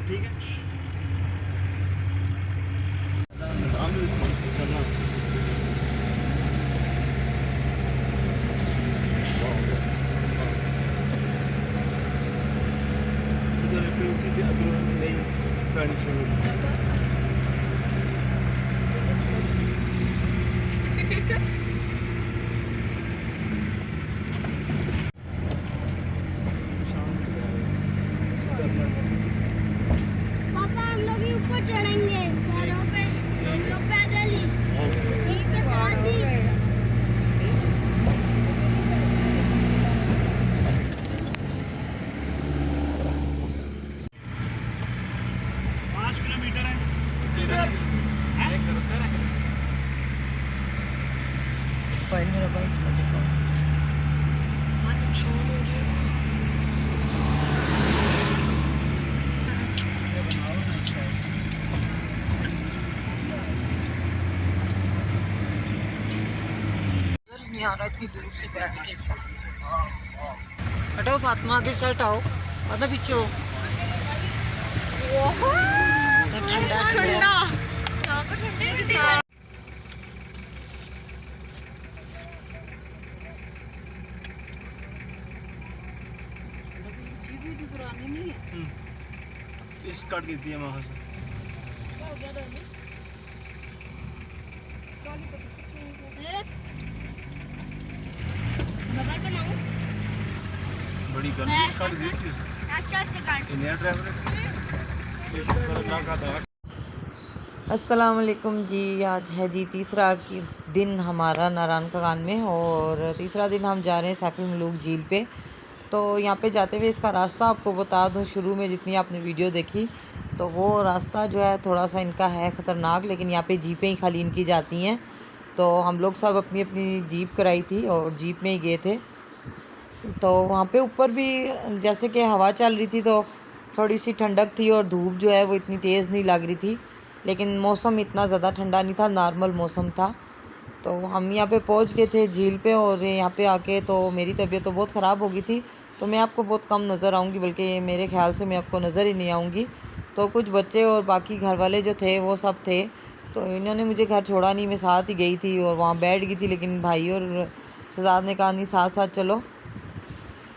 ठीक है। पापा हम लोग ही ऊपर चढ़ेंगे घरों पे, हम लोग पैदल ही जी के साथ ही। मेरा बाइक चला चुका है। नहीं आ रहा इतनी दूर से बैठ के। हटो फातिमा, आगे से हटाओ, मतलब पीछे हो। ठंडा ठंडा पुरानी नहीं है। इस कट गिरती है वहाँ से। बड़ी गंदी कट गिरती है। नया ड्राइवर अस्सलाम वालेकुम जी। आज है जी तीसरा दिन हमारा नारायण कागान में, और तीसरा दिन हम जा रहे हैं सैफुल मलूक झील पे। तो यहाँ पे जाते हुए इसका रास्ता आपको बता दूँ, शुरू में जितनी आपने वीडियो देखी तो वो रास्ता जो है थोड़ा सा इनका है ख़तरनाक, लेकिन यहाँ पे जीपें ही खाली इनकी जाती हैं। तो हम लोग सब अपनी अपनी जीप कराई थी और जीप में ही गए थे। तो वहाँ पे ऊपर भी जैसे कि हवा चल रही थी तो थोड़ी सी ठंडक थी, और धूप जो है वो इतनी तेज़ नहीं लग रही थी, लेकिन मौसम इतना ज़्यादा ठंडा नहीं था, नॉर्मल मौसम था। तो हम यहाँ पे पहुँच गए थे झील पे, और यहाँ पे आके तो मेरी तबीयत तो बहुत ख़राब हो गई थी। तो मैं आपको बहुत कम नज़र आऊँगी, बल्कि मेरे ख्याल से मैं आपको नज़र ही नहीं आऊँगी। तो कुछ बच्चे और बाकी घर वाले जो थे वो सब थे, तो इन्होंने मुझे घर छोड़ा नहीं, मैं साथ ही गई थी और वहाँ बैठ गई थी। लेकिन भाई और शहजाद ने कहा नहीं साथ साथ चलो।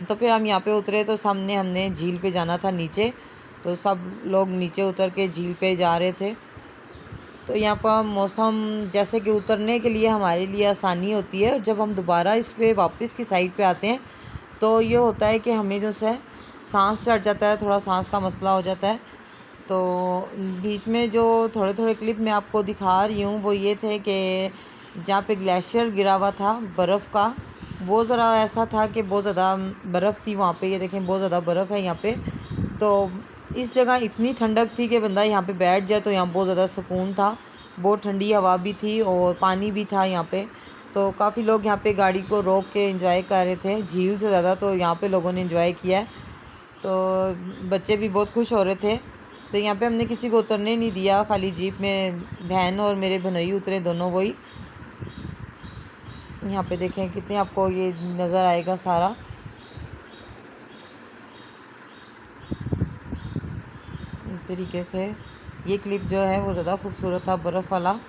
तो फिर हम यहाँ पे उतरे तो सामने हमने झील पे जाना था नीचे, तो सब लोग नीचे उतर के झील पे जा रहे थे। तो यहाँ पर मौसम जैसे कि उतरने के लिए हमारे लिए आसानी होती है, और जब हम दोबारा इस पे वापस की साइड पे आते हैं तो ये होता है कि हमें जो है सांस चढ़ जाता है, थोड़ा सांस का मसला हो जाता है। तो बीच में जो थोड़े थोड़े क्लिप मैं आपको दिखा रही हूँ वो ये थे कि जहाँ पे ग्लेशियर गिरा हुआ था बर्फ़ का, वो ज़रा ऐसा था कि बहुत ज़्यादा बर्फ़ थी वहाँ पे। ये देखें बहुत ज़्यादा बर्फ़ है यहाँ पे। तो इस जगह इतनी ठंडक थी कि बंदा यहाँ पे बैठ जाए तो यहाँ बहुत ज़्यादा सुकून था, बहुत ठंडी हवा भी थी और पानी भी था यहाँ पे। तो काफ़ी लोग यहाँ पे गाड़ी को रोक के एंजॉय कर रहे थे, झील से ज़्यादा तो यहाँ पे लोगों ने एंजॉय किया है। तो बच्चे भी बहुत खुश हो रहे थे। तो यहाँ पे हमने किसी को उतरने नहीं दिया, खाली जीप में बहन और मेरे भनोई उतरे, दोनों वही। यहाँ पे देखें कितने आपको ये नज़र आएगा सारा। इस तरीके से ये क्लिप जो है वो ज़्यादा खूबसूरत था, बर्फ़ वाला।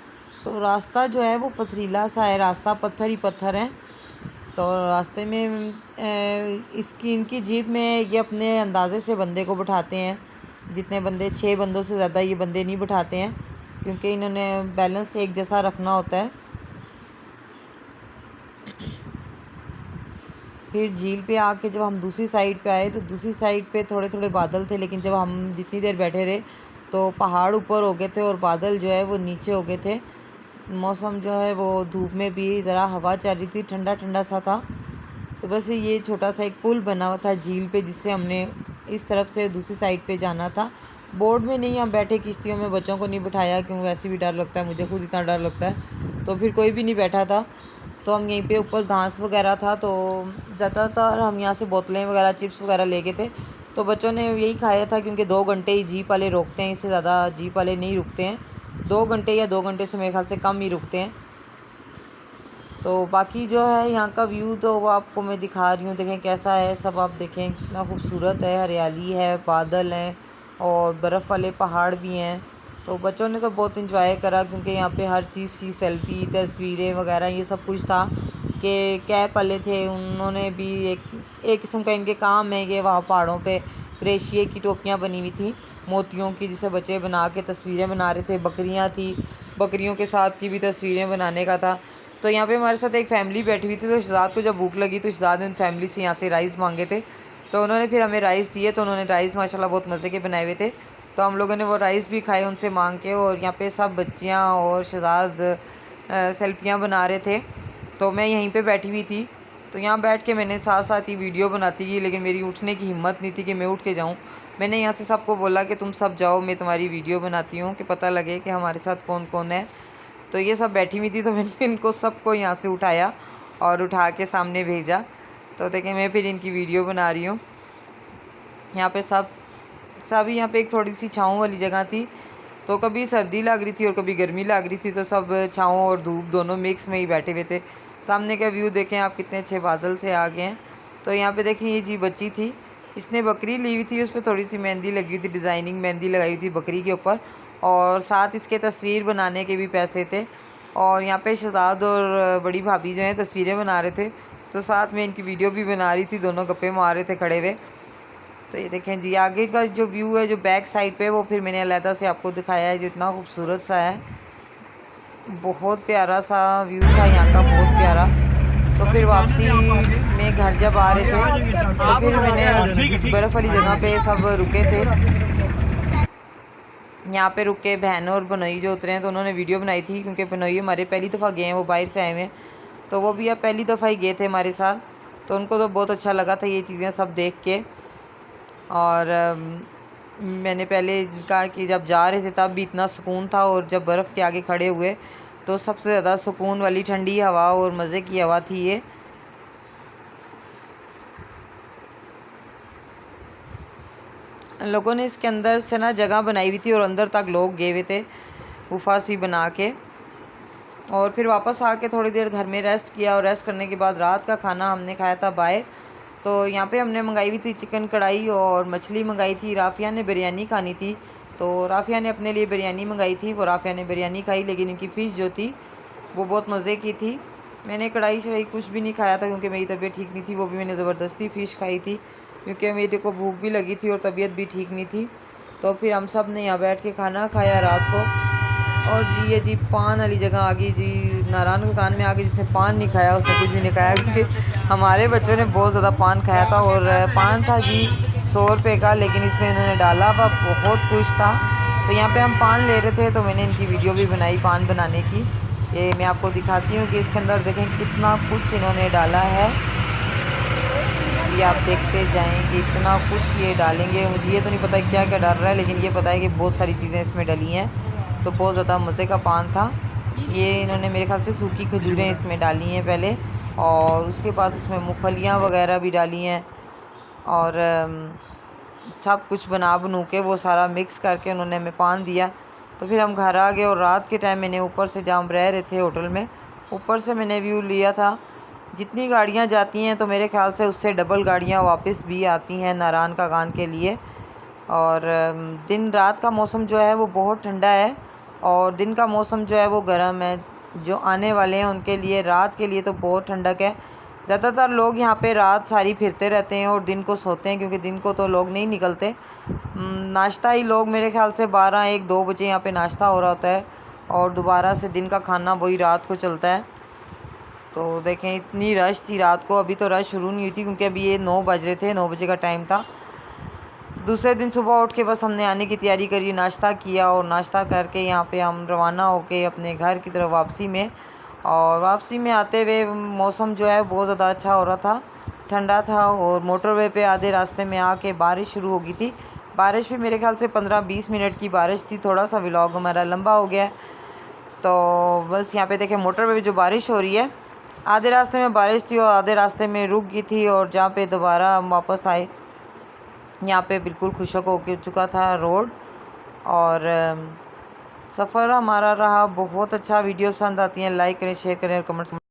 तो रास्ता जो है वो पथरीला सा है, रास्ता पत्थर ही पत्थर है। तो रास्ते में इनकी जीप में ये अपने अंदाज़े से बंदे को बिठाते हैं, जितने बंदे 6 बंदों से ज़्यादा ये बंदे नहीं बिठाते हैं, क्योंकि इन्होंने बैलेंस एक जैसा रखना होता है। फिर झील पे आके जब हम दूसरी साइड पे आए तो दूसरी साइड पे थोड़े थोड़े बादल थे, लेकिन जब हम जितनी देर बैठे रहे तो पहाड़ ऊपर हो गए थे और बादल जो है वो नीचे हो गए थे। मौसम जो है वो धूप में भी ज़रा हवा चल रही थी, ठंडा ठंडा सा था। तो बस ये छोटा सा एक पुल बना हुआ था झील पे, जिससे हमने इस तरफ से दूसरी साइड पे जाना था। बोर्ड में नहीं हम बैठे, किश्तियों में बच्चों को नहीं बिठाया, क्योंकि वैसे भी डर लगता है, मुझे खुद इतना डर लगता है, तो फिर कोई भी नहीं बैठा था। तो हम यहीं पे ऊपर घास वगैरह था, तो ज़्यादातर हम यहाँ से बोतलें वगैरह चिप्स वगैरह ले गए थे। तो बच्चों ने यही खाया था, क्योंकि 2 घंटे ही जीप वाले रोकते हैं, इससे ज़्यादा जीप वाले नहीं रुकते हैं। 2 घंटे या 2 घंटे से मेरे ख्याल से कम ही रुकते हैं। तो बाकी जो है यहाँ का व्यू तो वो आपको मैं दिखा रही हूँ, देखें कैसा है सब, आप देखें कितना खूबसूरत है, हरियाली है, बादल हैं और बर्फ़ वाले पहाड़ भी हैं। तो बच्चों ने तो बहुत इंजॉय करा क्योंकि यहाँ पे हर चीज़ की सेल्फ़ी, तस्वीरें वगैरह ये सब कुछ था। कि कैप वाले थे, उन्होंने भी एक किस्म का इनके काम है कि वहाँ पहाड़ों पे क्रेशिए की टोपियाँ बनी हुई थी मोतियों की, जिसे बच्चे बना के तस्वीरें बना रहे थे। बकरियाँ थी, बकरियों के साथ की भी तस्वीरें बनाने का था। तो यहाँ पे हमारे साथ एक फ़ैमिली बैठी हुई थी, तो शहज़ाद को जब भूख लगी तो शहज़ाद ने उन फैमिली से यहाँ से राइस मांगे थे, तो उन्होंने फिर हमें राइस दिए। तो उन्होंने राइस माशाल्लाह बहुत मज़े के बनाए हुए थे, तो हम लोगों ने वो राइस भी खाए उनसे मांग के। और यहाँ पे सब बच्चियाँ और शहज़ाद सेल्फियाँ बना रहे थे, तो मैं यहीं पे बैठी हुई थी। तो यहाँ बैठ के मैंने साथ साथ ही वीडियो बनाती गई, लेकिन मेरी उठने की हिम्मत नहीं थी कि मैं उठ के जाऊँ। मैंने यहाँ से सबको बोला कि तुम सब जाओ, मैं तुम्हारी वीडियो बनाती हूँ कि पता लगे कि हमारे साथ कौन कौन है। तो ये सब बैठी हुई थी, तो मैंने इनको सबको यहाँ से उठाया और उठा के सामने भेजा। तो देखें मैं फिर इनकी वीडियो बना रही हूँ। यहाँ पे सब यहाँ पे एक थोड़ी सी छाँव वाली जगह थी, तो कभी सर्दी लग रही थी और कभी गर्मी लग रही थी, तो सब छाँव और धूप दोनों मिक्स में ही बैठे हुए थे। सामने का व्यू देखें आप, कितने अच्छे बादल से आ गए हैं। तो यहाँ पे देखें ये जी बच्ची थी, इसने बकरी ली हुई थी, उस पर थोड़ी सी मेहंदी लगी हुई थी, डिज़ाइनिंग मेहंदी लगाई हुई थी बकरी के ऊपर, और साथ इसके तस्वीर बनाने के भी पैसे थे। और यहाँ पे शहज़ाद और बड़ी भाभी जो हैं तस्वीरें बना रहे थे, तो साथ में इनकी वीडियो भी बना रही थी, दोनों गप्पे मार रहे थे खड़े हुए। तो ये देखें जी आगे का जो व्यू है, जो बैक साइड पे, वो फिर मैंने अलहदा से आपको दिखाया है, जो इतना खूबसूरत सा है, बहुत प्यारा सा व्यू था यहाँ का, बहुत प्यारा। तो फिर वापसी में घर जब आ रहे थे, तो फिर मैंने इस बर्फ़ वाली जगह पे सब रुके थे। यहाँ पे रुक के बहन और बनोई जो उतरे हैं, तो उन्होंने वीडियो बनाई थी, क्योंकि बनोई हमारे पहली दफ़ा गए हैं, वो बाहर से आए हुए हैं, तो वो भी अब पहली दफ़ा ही गए थे हमारे साथ। तो उनको तो बहुत अच्छा लगा था ये चीज़ें सब देख के। और मैंने पहले कहा कि जब जा रहे थे तब भी इतना सुकून था, और जब बर्फ़ के आगे खड़े हुए तो सबसे ज़्यादा सुकून वाली ठंडी हवा और मज़े की हवा थी ये। लोगों ने इसके अंदर से ना जगह बनाई हुई थी और अंदर तक लोग गए हुए थे गुफा सी बना के। और फिर वापस आके थोड़ी देर घर में रेस्ट किया, और रेस्ट करने के बाद रात का खाना हमने खाया था बाहर। तो यहाँ पे हमने मंगाई हुई थी चिकन कढ़ाई और मछली मंगाई थी। राफ़िया ने बिरयानी खानी थी, तो राफ़िया ने अपने लिए बिरयानी मंगाई थी, वो राफ़िया ने बिरयानी खाई, लेकिन इनकी फ़िश जो थी वो बहुत मज़े की थी। मैंने कढ़ाई शढ़ाई कुछ भी नहीं खाया था, क्योंकि मेरी तबीयत ठीक नहीं थी, वो भी मैंने ज़बरदस्ती फ़िश खाई थी, क्योंकि मेरे को भूख भी लगी थी और तबीयत भी ठीक नहीं थी। तो फिर हम सब ने यहाँ बैठ के खाना खाया रात को। और जी ये जी पान वाली जगह आ गई जी, नारायण का कान में आ गई। जिसने पान नहीं खाया उसने कुछ भी नहीं खाया, क्योंकि हमारे बच्चों ने बहुत ज़्यादा पान खाया था। और पान था जी 100 रुपये का, लेकिन इसमें इन्होंने डाला हुआ बहुत कुछ था। तो यहाँ पे हम पान ले रहे थे, तो मैंने इनकी वीडियो भी बनाई पान बनाने की। ये मैं आपको दिखाती हूँ कि इसके अंदर देखें कितना कुछ इन्होंने डाला है। ये आप देखते जाएं कि इतना कुछ ये डालेंगे। मुझे ये तो नहीं पता क्या क्या डाल रहा है, लेकिन ये पता है कि बहुत सारी चीज़ें इसमें डली हैं। तो बहुत ज़्यादा मज़े का पान था ये। इन्होंने मेरे ख्याल से सूखी खजूरें इसमें डाली हैं पहले, और उसके बाद उसमें मूंगफलियाँ वगैरह भी डाली हैं, और सब कुछ बनू के वो सारा मिक्स करके उन्होंने हमें पान दिया। तो फिर हम घर आ गए, और रात के टाइम मैंने ऊपर से, जहाँ हम रह रहे थे होटल में, ऊपर से मैंने व्यू लिया था। जितनी गाड़ियाँ जाती हैं तो मेरे ख्याल से उससे डबल गाड़ियाँ वापस भी आती हैं नारायण का कान के लिए। और दिन रात का मौसम जो है वो बहुत ठंडा है, और दिन का मौसम जो है वो गर्म है। जो आने वाले हैं उनके लिए, रात के लिए तो बहुत ठंडक है। ज़्यादातर लोग यहाँ पे रात सारी फिरते रहते हैं और दिन को सोते हैं, क्योंकि दिन को तो लोग नहीं निकलते। नाश्ता ही लोग मेरे ख्याल से 12, 1, 2 बजे यहाँ पे नाश्ता हो रहा होता है, और दोबारा से दिन का खाना वही रात को चलता है। तो देखें इतनी रश थी रात को, अभी तो रश शुरू नहीं हुई थी, क्योंकि अभी ये 9 बज रहे थे, 9 बजे का टाइम था। दूसरे दिन सुबह उठ के बस हमने आने की तैयारी करी, नाश्ता किया, और नाश्ता करके यहाँ पे हम रवाना होके अपने घर की तरफ वापसी में। और वापसी में आते हुए मौसम जो है बहुत ज़्यादा अच्छा हो रहा था, ठंडा था। और मोटरवे पे आधे रास्ते में आके बारिश शुरू हो गई थी। बारिश भी मेरे ख्याल से 15-20 मिनट की बारिश थी। थोड़ा सा व्लॉग हमारा लंबा हो गया, तो बस यहाँ पे देखें मोटरवे पे जो बारिश हो रही है, आधे रास्ते में बारिश थी और आधे रास्ते में रुक गई थी, और जहाँ पे दोबारा हम वापस आए यहाँ पे बिल्कुल खुशक हो चुका था रोड। और सफ़र हमारा रहा बहुत अच्छा। वीडियो पसंद आती हैं लाइक करें, शेयर करें और कमेंट्स